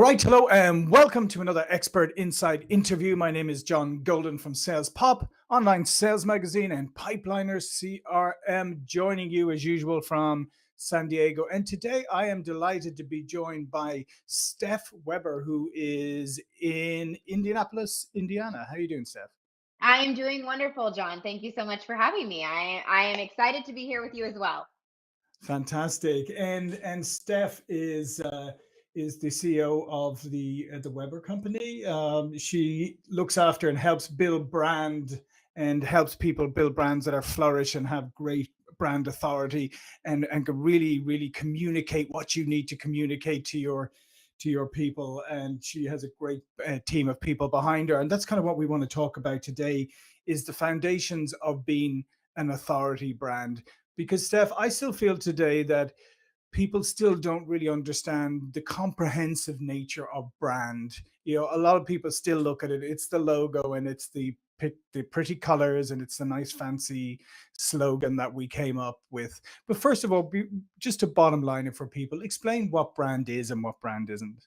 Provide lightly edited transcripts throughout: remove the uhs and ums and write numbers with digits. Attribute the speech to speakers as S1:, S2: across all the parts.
S1: right, hello, and welcome to another Expert Inside interview. My name is John Golden from Sales Pop, online sales magazine, and Pipeliner CRM, joining you as usual from San Diego. And today I am delighted to be joined by Steph Weber, who is in Indianapolis, Indiana. How are you doing, Steph?
S2: I am doing wonderful, John. Thank you so much for having me. I am excited to be here with you as well.
S1: Fantastic. And Steph is the CEO of the Weber company. She looks after and helps build brand and helps people build brands that are flourish and have great brand authority and can really communicate what you need to communicate to your people. And she has a great team of people behind her. And that's kind of what we want to talk about today, is the foundations of being an authority brand. Because Steph, I still feel today that people still don't really understand the comprehensive nature of brand. You know, a lot of people still look at it, it's the logo and it's the pretty colors and it's the nice fancy slogan that we came up with. But first of all, just to bottom line it for people, explain what brand is and what brand isn't.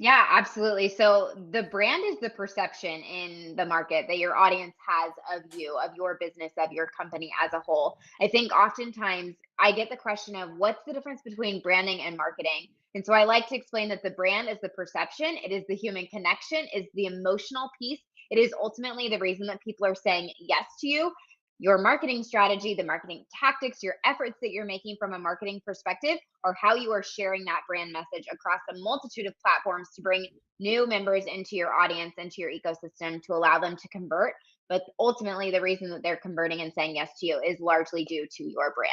S2: Yeah, absolutely. So the brand is the perception in the market that your audience has of you, of your business, of your company as a whole. I think oftentimes I get the question of what's the difference between branding and marketing? And so I like to explain that the brand is the perception, it is the human connection, is the emotional piece. It is ultimately the reason that people are saying yes to you. Your marketing strategy, the marketing tactics, your efforts that you're making from a marketing perspective or how you are sharing that brand message across a multitude of platforms to bring new members into your audience, into your ecosystem to allow them to convert. But ultimately, the reason that they're converting and saying yes to you is largely due to your brand.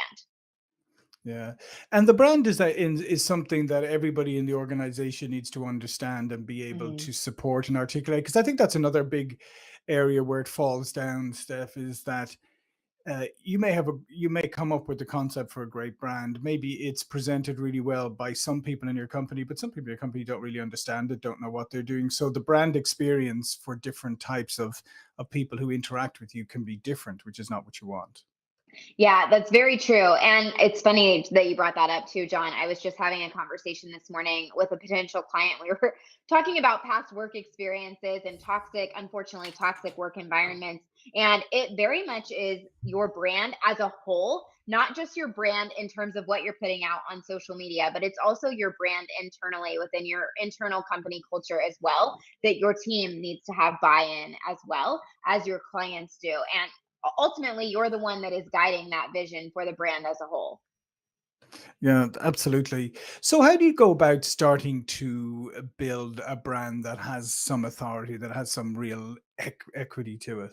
S1: Yeah, and the brand is something that everybody in the organization needs to understand and be able
S2: Mhm.
S1: to support and articulate. Because I think that's another big area where it falls down, Steph, is that you may come up with the concept for a great brand. Maybe it's presented really well by some people in your company, but some people in your company don't really understand it, don't know what they're doing. So the brand experience for different types of people who interact with you can be different, which is not what you want.
S2: Yeah, that's very true. And it's funny that you brought that up too, John. I was just having a conversation this morning with a potential client. We were talking about past work experiences and toxic, unfortunately, toxic work environments. And it very much is your brand as a whole, not just your brand in terms of what you're putting out on social media, but it's also your brand internally within your internal company culture as well, that your team needs to have buy in as well as your clients do. And ultimately you're the one that is guiding that vision for the brand as a whole.
S1: Yeah, absolutely. So, how do you go about starting to build a brand that has some authority, that has some real equity to it?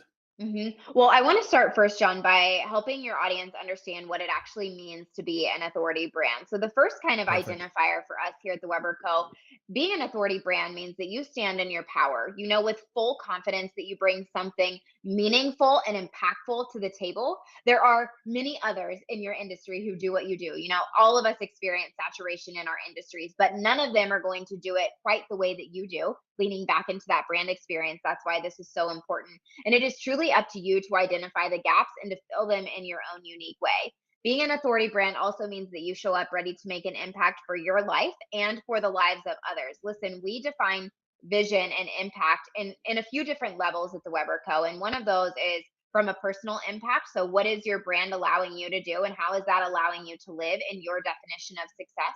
S2: Well, I want to start first, John, by helping your audience understand what it actually means to be an authority brand. So, the first kind of
S1: Perfect.
S2: identifier for us here at the Weber Co. Being an authority brand means that you stand in your power. You know, with full confidence that you bring something meaningful and impactful to the table. There are many others in your industry who do what you do. You know, all of us experience saturation in our industries, but none of them are going to do it quite the way that you do, leaning back into that brand experience. That's why this is so important, and it is truly up to you to identify the gaps and to fill them in your own unique way. Being an authority brand also means that you show up ready to make an impact for your life and for the lives of others. Listen, we define vision and impact in a few different levels at the Weber Co. And one of those is from a personal impact. So, what is your brand allowing you to do, and how is that allowing you to live in your definition of success?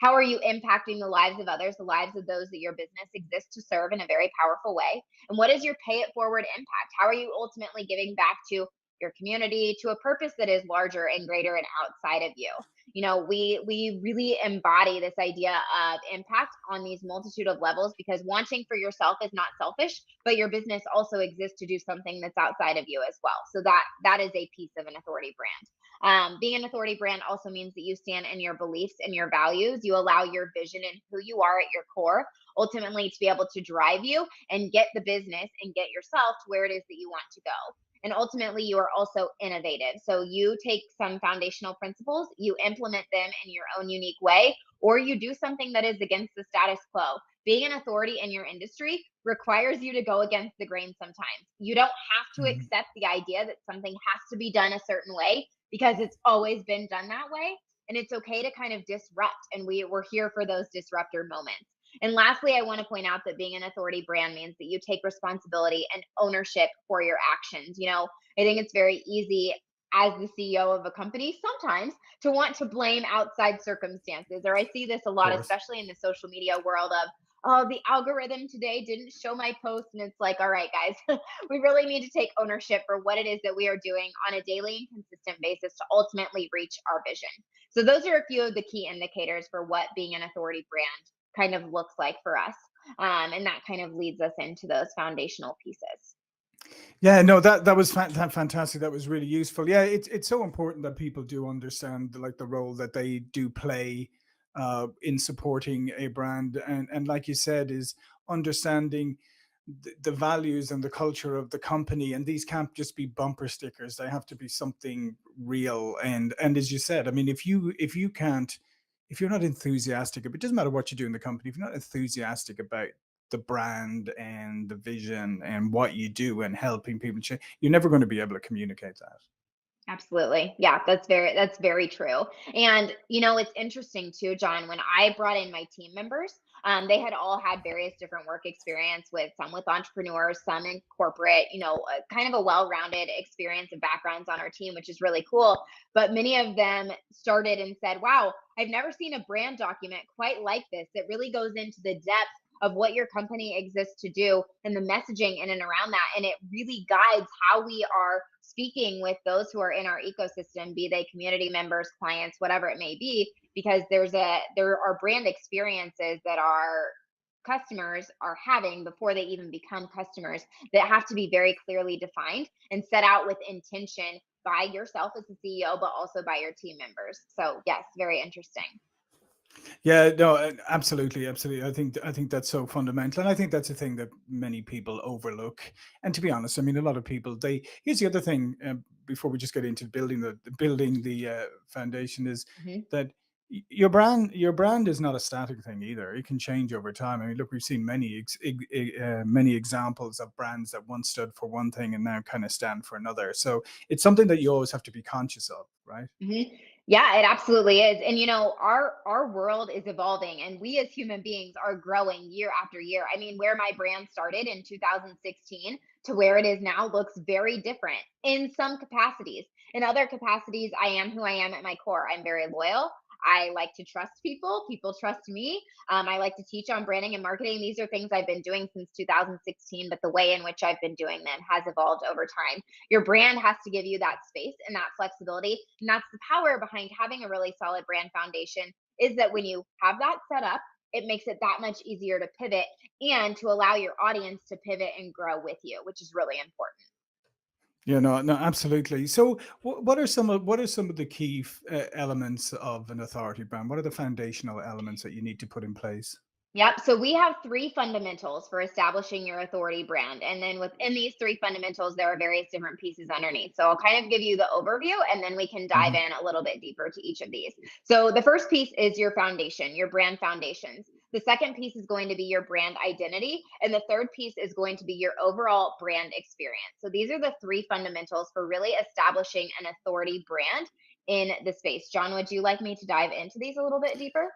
S2: How are you impacting the lives of others, the lives of those that your business exists to serve in a very powerful way? And what is your pay it forward impact? How are you ultimately giving back to your community, to a purpose that is larger and greater and outside of you? You know, we really embody this idea of impact on these multitude of levels, because wanting for yourself is not selfish, but your business also exists to do something that's outside of you as well. So that is a piece of an authority brand. Being an authority brand also means that you stand in your beliefs and your values. You allow your vision and who you are at your core ultimately to be able to drive you and get the business and get yourself to where it is that you want to go. And ultimately, you are also innovative. So you take some foundational principles, you implement them in your own unique way, or you do something that is against the status quo. Being an authority in your industry requires you to go against the grain sometimes. You don't have to
S1: Mhm.
S2: accept the idea that something has to be done a certain way because it's always been done that way. And it's okay to kind of disrupt. And we're here for those disruptor moments. And lastly, I want to point out that being an authority brand means that you take responsibility and ownership for your actions. I think it's very easy as the CEO of a company sometimes to want to blame outside circumstances. Or I see this a
S1: Of
S2: lot,
S1: course.
S2: especially in the social media world of, oh, the algorithm today didn't show my post. And it's like, all right, guys, we really need to take ownership for what it is that we are doing on a daily and consistent basis to ultimately reach our vision. So those are a few of the key indicators for what being an authority brand kind of looks like for us. And that kind of leads us into those foundational pieces.
S1: Yeah, no, that was fantastic. That was really useful. Yeah, it's so important that people do understand like the role that they do play in supporting a brand, and like you said, is understanding the values and the culture of the company. And these can't just be bumper stickers; they have to be something real. And as you said, I mean, if you can't, if you're not enthusiastic, it doesn't matter what you do in the company. If you're not enthusiastic about the brand and the vision and what you do and helping people change, you're never going to be able to communicate that.
S2: Absolutely. Yeah, that's very true. And it's interesting too, John, when I brought in my team members, they had all had various different work experience with some with entrepreneurs, some in corporate, kind of a well-rounded experience and backgrounds on our team, which is really cool. But many of them started and said, wow, I've never seen a brand document quite like this. It really goes into the depth of what your company exists to do and the messaging in and around that. And it really guides how we are speaking with those who are in our ecosystem, be they community members, clients, whatever it may be, because there are brand experiences that our customers are having before they even become customers that have to be very clearly defined and set out with intention by yourself as the CEO, but also by your team members. So yes, very interesting.
S1: Yeah, no, absolutely, absolutely. I think that's so fundamental, and I think that's a thing that many people overlook. And to be honest, I mean, a lot of people. They Here's the other thing. Before we just get into building the foundation, is
S2: Mhm.
S1: that your brand is not a static thing either. It can change over time. I mean, look, we've seen many examples of brands that once stood for one thing and now kind of stand for another. So it's something that you always have to be conscious of, right?
S2: Mhm. Yeah, it absolutely is. And our world is evolving and we as human beings are growing year after year. I mean, where my brand started in 2016 to where it is now looks very different in some capacities. In other capacities, I am who I am at my core. I'm very loyal. I like to trust people. People trust me. I like to teach on branding and marketing. These are things I've been doing since 2016, but the way in which I've been doing them has evolved over time. Your brand has to give you that space and that flexibility. And that's the power behind having a really solid brand foundation is that when you have that set up, it makes it that much easier to pivot and to allow your audience to pivot and grow with you, which is really important.
S1: Yeah, no, no, absolutely. So, what are some of the key elements of an authority brand? What are the foundational elements that you need to put in place?
S2: Yep. So we have three fundamentals for establishing your authority brand. And then within these three fundamentals, there are various different pieces underneath. So I'll kind of give you the overview and then we can dive
S1: Hmm.
S2: in a little bit deeper to each of these. So the first piece is your foundation, your brand foundations. The second piece is going to be your brand identity. And the third piece is going to be your overall brand experience. So these are the three fundamentals for really establishing an authority brand in the space. John, would you like me to dive into these a little bit deeper?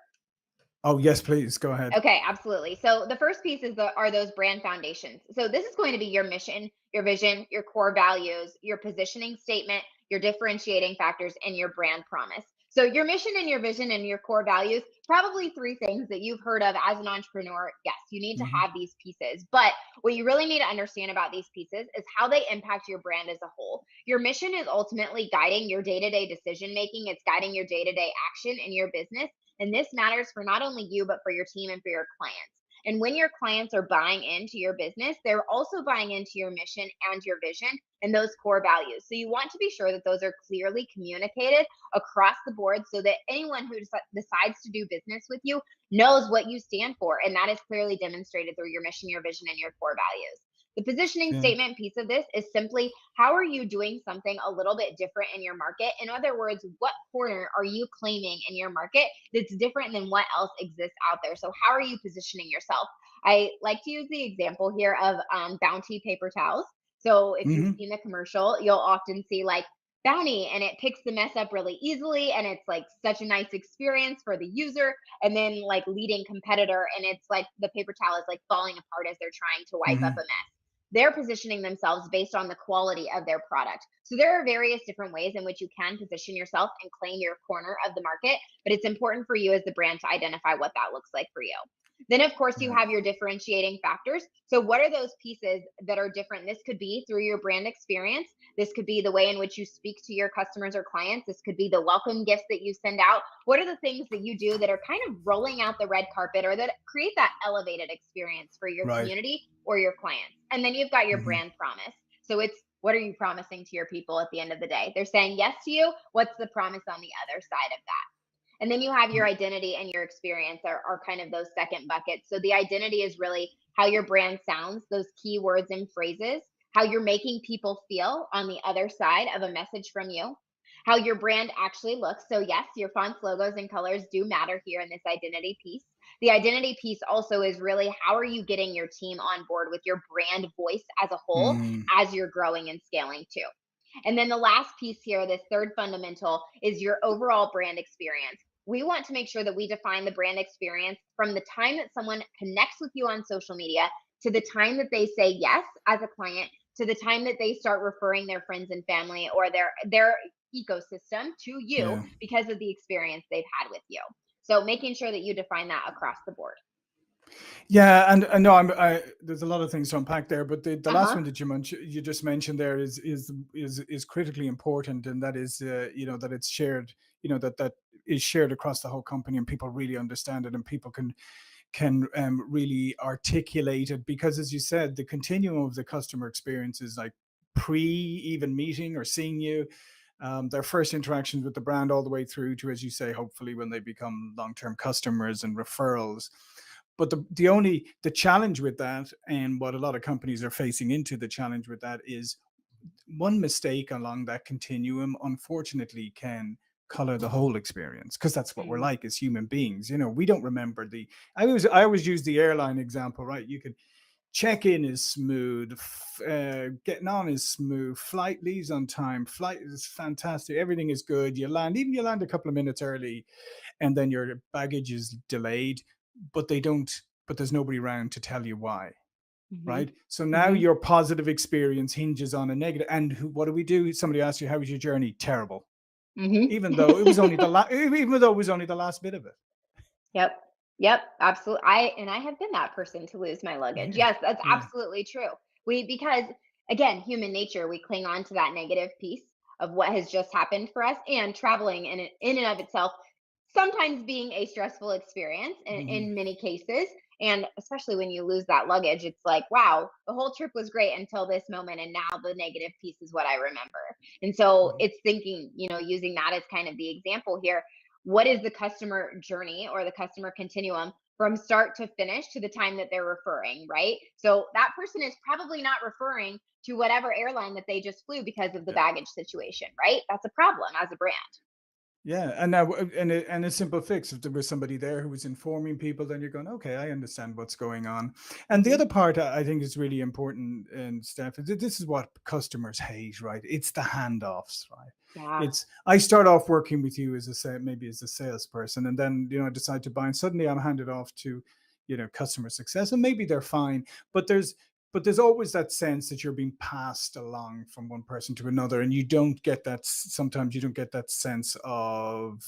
S1: Oh, yes, please go ahead.
S2: Okay, absolutely. So the first piece are those brand foundations. So this is going to be your mission, your vision, your core values, your positioning statement, your differentiating factors, and your brand promise. So your mission and your vision and your core values, probably three things that you've heard of as an entrepreneur. Yes, you need to
S1: Hmm.
S2: have these pieces. But what you really need to understand about these pieces is how they impact your brand as a whole. Your mission is ultimately guiding your day-to-day decision making. It's guiding your day-to-day action in your business, and this matters for not only you, but for your team and for your clients. And when your clients are buying into your business, they're also buying into your mission and your vision and those core values. So you want to be sure that those are clearly communicated across the board so that anyone who decides to do business with you knows what you stand for. And that is clearly demonstrated through your mission, your vision, and your core values. The positioning
S1: Yeah,
S2: statement piece of this is simply how are you doing something a little bit different in your market? In other words, what corner are you claiming in your market that's different than what else exists out there? So, how are you positioning yourself? I like to use the example here of Bounty paper towels. So, if you've
S1: hmm,
S2: seen the commercial, you'll often see like bounty and it picks the mess up really easily and it's like such a nice experience for the user, and then like leading competitor and it's like the paper towel is like falling apart as they're trying to wipe up a
S1: Hmm.
S2: mess. They're positioning themselves based on the quality of their product. So there are various different ways in which you can position yourself and claim your corner of the market, but it's important for you as the brand to identify what that looks like for you. Then, of course, you
S1: Yeah.
S2: have your differentiating factors. So, what are those pieces that are different? This could be through your brand experience. This could be the way in which you speak to your customers or clients. This could be the welcome gifts that you send out. What are the things that you do that are kind of rolling out the red carpet or that create that elevated experience for your
S1: Right.
S2: community or your clients? And then you've got your
S1: Hmm.
S2: brand promise. So, it's what are you promising to your people at the end of the day? They're saying yes to you. What's the promise on the other side of that? And then you have your identity and your experience are kind of those second buckets. So the identity is really how your brand sounds, those key words and phrases, how you're making people feel on the other side of a message from you, how your brand actually looks. So, yes, your fonts, logos, and colors do matter here in this identity piece. The identity piece also is really how are you getting your team on board with your brand voice as a whole
S1: Hmm.
S2: as you're growing and scaling too. And then the last piece here, this third fundamental, is your overall brand experience. We want to make sure that we define the brand experience from the time that someone connects with you on social media to the time that they say yes as a client to the time that they start referring their friends and family or their ecosystem to you
S1: Yeah.
S2: because of the experience they've had with you. So making sure that you define that across the board.
S1: Yeah, and no, there's a lot of things to unpack there, but the last
S2: Uh-huh.
S1: one that you just mentioned there is critically important, and that is that it's shared, that is shared across the whole company, and people really understand it, and people can really articulate it, because as you said, the continuum of the customer experience is like pre even meeting or seeing you, their first interactions with the brand, all the way through to, as you say, hopefully when they become long-term customers and referrals. But the challenge with that, and what a lot of companies are facing into the challenge with that, is one mistake along that continuum unfortunately can color the whole experience, because that's what we're
S2: Mhm.
S1: like as human beings. We don't remember the I always use the airline example, right? You can check-in is smooth, getting on is smooth, flight leaves on time, flight is fantastic, everything is good, you land a couple of minutes early, and then your baggage is delayed, but they don't but there's nobody around to tell you why,
S2: Mhm.
S1: right? So now
S2: Mhm.
S1: your positive experience hinges on a negative. And what do we do? Somebody asks you, how was your journey? Terrible.
S2: Mhm.
S1: Even though it was only even though it was only the last bit of it.
S2: Yep. Yep, absolutely. I have been that person to lose my luggage.
S1: Yeah.
S2: Yes, that's
S1: Yeah.
S2: absolutely true. Because again, human nature, we cling on to that negative piece of what has just happened for us, and traveling in and of itself sometimes being a stressful experience
S1: Mhm.
S2: in many cases. And especially when you lose that luggage, it's like, wow, the whole trip was great until this moment. And now the negative piece is what I remember. And so
S1: Mhm.
S2: it's thinking, using that as kind of the example here, what is the customer journey or the customer continuum from start to finish to the time that they're referring, right? So that person is probably not referring to whatever airline that they just flew because of the
S1: Yeah.
S2: baggage situation, right? That's a problem as a brand.
S1: Yeah, and now and a simple fix. If there was somebody there who was informing people, then you're going, okay, I understand what's going on. And the
S2: Hmm.
S1: other part I think is really important, and Steph, is that this is what customers hate, right? It's the handoffs, right?
S2: Yeah.
S1: It's I start off working with you as maybe as a salesperson, and then I decide to buy, and suddenly I'm handed off to customer success, and maybe they're fine, but there's always that sense that you're being passed along from one person to another, and you don't get that. Sometimes you don't get that sense of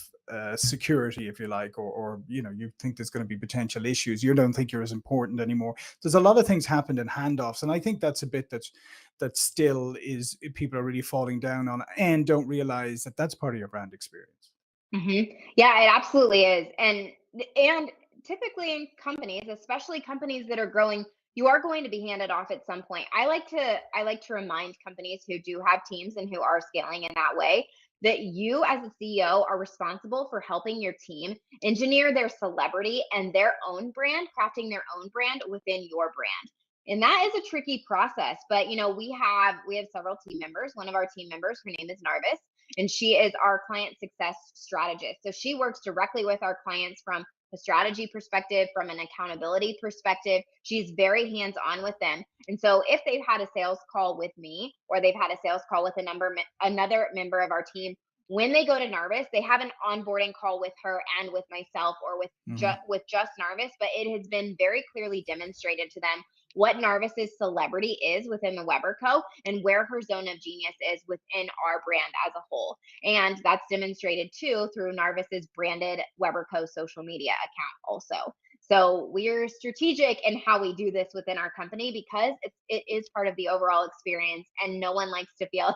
S1: security, if you like, or you think there's going to be potential issues. You don't think you're as important anymore. There's a lot of things happened in handoffs, and I think that's a bit that still is people are really falling down on, and don't realize that that's part of your brand experience.
S2: Hmm. Yeah, it absolutely is. And typically in companies, especially companies that are growing, you are going to be handed off at some point. I like to remind companies who do have teams and who are scaling in that way that you as a CEO are responsible for helping your team engineer their celebrity and their own brand, crafting their own brand within your brand. And that is a tricky process, but we have several team members. One of our team members, her name is Narvis, and she is our client success strategist. So she works directly with our clients from a strategy perspective, from an accountability perspective. She's very hands on with them. And so if they've had a sales call with me, or they've had a sales call with another member of our team, when they go to Narvis, they have an onboarding call with her and with myself, or with
S1: Mhm.
S2: with just Narvis, but it has been very clearly demonstrated to them what Narvis's celebrity is within the Weber Co. and where her zone of genius is within our brand as a whole. And that's demonstrated too through Narvis's branded Weber Co. social media account also. So we're strategic in how we do this within our company, because it is part of the overall experience, and no one likes to feel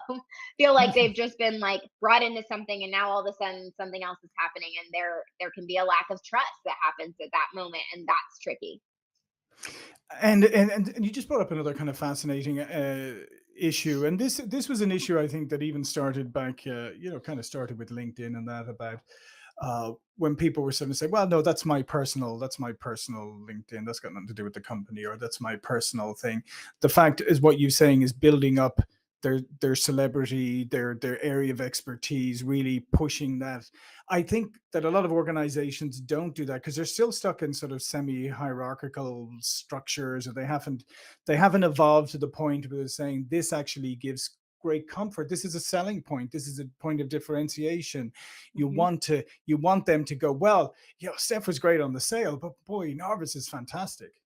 S2: feel like they've just been like brought into something and now all of a sudden something else is happening, and there can be a lack of trust that happens at that moment, and that's tricky.
S1: And you just brought up another kind of fascinating issue, and this was an issue I think that even started back, kind of started with LinkedIn and that about when people were sort of saying, "Well, no, that's my personal LinkedIn. That's got nothing to do with the company, or that's my personal thing." The fact is, what you're saying is building up their celebrity, their area of expertise, really pushing that. I think that a lot of organizations don't do that because they're still stuck in sort of semi-hierarchical structures, or they haven't evolved to the point where they're saying this actually gives great comfort. This is a selling point. This is a point of differentiation.
S2: Mhm.
S1: You want them to go, well, Steph was great on the sale, but boy, Narvis is fantastic.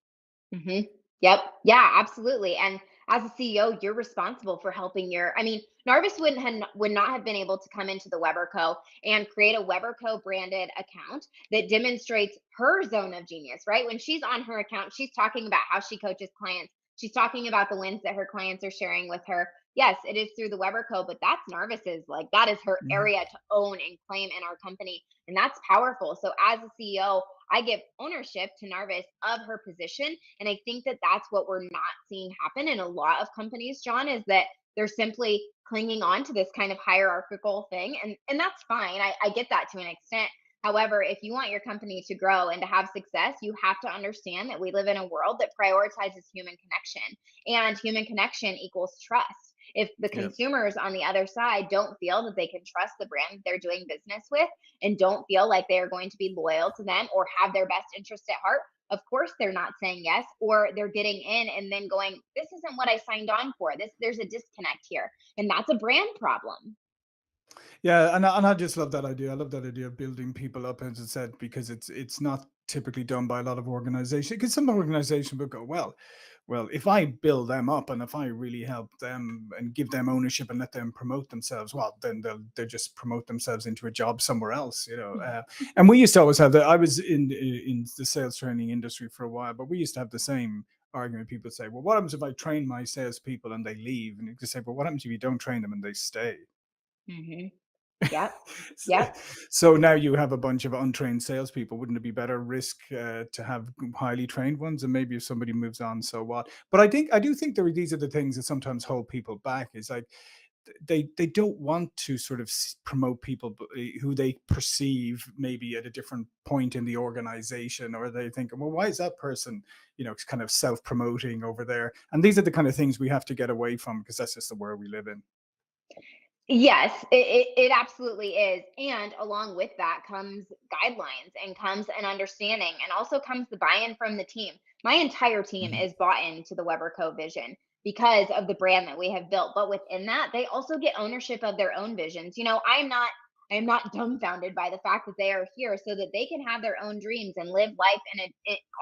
S2: Hmm. Yep. Yeah, absolutely. And as a CEO, you're responsible for helping I mean, Narvis would not have been able to come into the Weber Co. and create a Weber Co. branded account that demonstrates her zone of genius, right? When she's on her account, she's talking about how she coaches clients. She's talking about the wins that her clients are sharing with her. Yes, it is through the Weber Co., but that's Narvis's, like, that is her
S1: Mhm.
S2: area to own and claim in our company. And that's powerful. So as a CEO, I give ownership to Narvis of her position. And I think that that's what we're not seeing happen in a lot of companies, John, is that they're simply clinging on to this kind of hierarchical thing. And that's fine. I get that to an extent. However, if you want your company to grow and to have success, you have to understand that we live in a world that prioritizes human connection, and human connection equals trust. If the
S1: Yeah.
S2: consumers on the other side don't feel that they can trust the brand that they're doing business with, and don't feel like they are going to be loyal to them or have their best interest at heart, of course they're not saying yes, or they're getting in and then going, this isn't what I signed on for. There's a disconnect here. And that's a brand problem.
S1: Yeah, and I just love that idea. I love that idea of building people up, as I said, because it's not typically done by a lot of organizations. Because some organizations will go, well, if I build them up and if I really help them and give them ownership and let them promote themselves, well, then they'll just promote themselves into a job somewhere else, you know. And we used to always have that. I was in the sales training industry for a while, but we used to have the same argument. People say, well, what happens if I train my salespeople and they leave? And you just say, well, what happens if you don't train them and they stay?
S2: Hmm. Yep.
S1: So
S2: Yep.
S1: so now you have a bunch of untrained salespeople. Wouldn't it be better risk to have highly trained ones? And maybe if somebody moves on, so what? But I do think these are the things that sometimes hold people back. Is like they don't want to sort of promote people who they perceive maybe at a different point in the organization, or they think, well, why is that person, kind of self promoting over there? And these are the kind of things we have to get away from because that's just the world we live in.
S2: Yes, it absolutely is. And along with that comes guidelines, and comes an understanding, and also comes the buy in from the team. My entire team
S1: Mhm.
S2: is bought into the Weber Co vision because of the brand that we have built. But within that, they also get ownership of their own visions. I am not dumbfounded by the fact that they are here so that they can have their own dreams and live life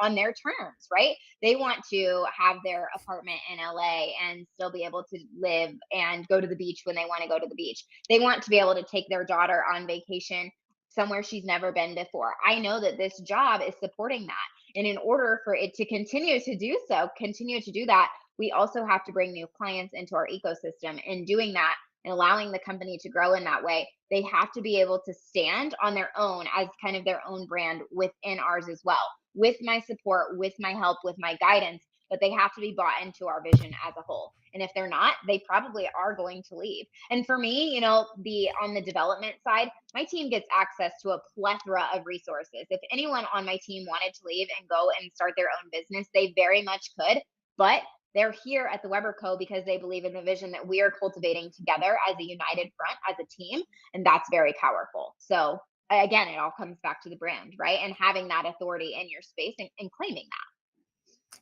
S2: on their terms, right? They want to have their apartment in LA and still be able to live and go to the beach when they want to go to the beach. They want to be able to take their daughter on vacation somewhere she's never been before. I know that this job is supporting that. And in order for it to continue to do that, we also have to bring new clients into our ecosystem. And doing that and allowing the company to grow in that way, they have to be able to stand on their own as kind of their own brand within ours as well, with my support, with my help, with my guidance. But they have to be bought into our vision as a whole. And if they're not, they probably are going to leave. And for me, the on the development side, my team gets access to a plethora of resources. If anyone on my team wanted to leave and go and start their own business, they very much could. But they're here at the Weber Co. because they believe in the vision that we are cultivating together as a united front, as a team. And that's very powerful. So again, it all comes back to the brand, right? And having that authority in your space and claiming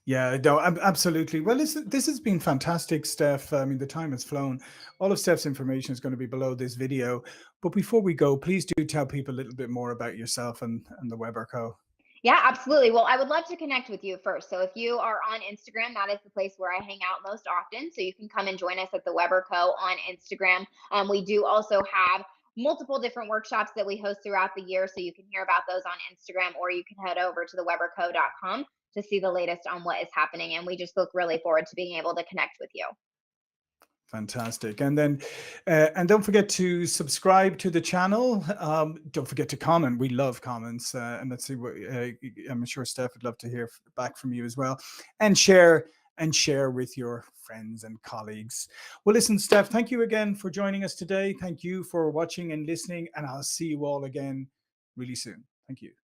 S1: Yeah, no, absolutely. Well, this has been fantastic, Steph. I mean, the time has flown. All of Steph's information is going to be below this video. But before we go, please do tell people a little bit more about yourself and the Weber Co.
S2: Yeah, absolutely. Well, I would love to connect with you first. So if you are on Instagram, that is the place where I hang out most often. So you can come and join us at the Weber Co. on Instagram. We do also have multiple different workshops that we host throughout the year. So you can hear about those on Instagram, or you can head over to the weberco.com to see the latest on what is happening. And we just look really forward to being able to connect with you.
S1: Fantastic. And then, and don't forget to subscribe to the channel. Don't forget to comment. We love comments. And let's see what, I'm sure Steph would love to hear back from you as well. And share with your friends and colleagues. Well, listen, Steph, thank you again for joining us today. Thank you for watching and listening. And I'll see you all again really soon. Thank you.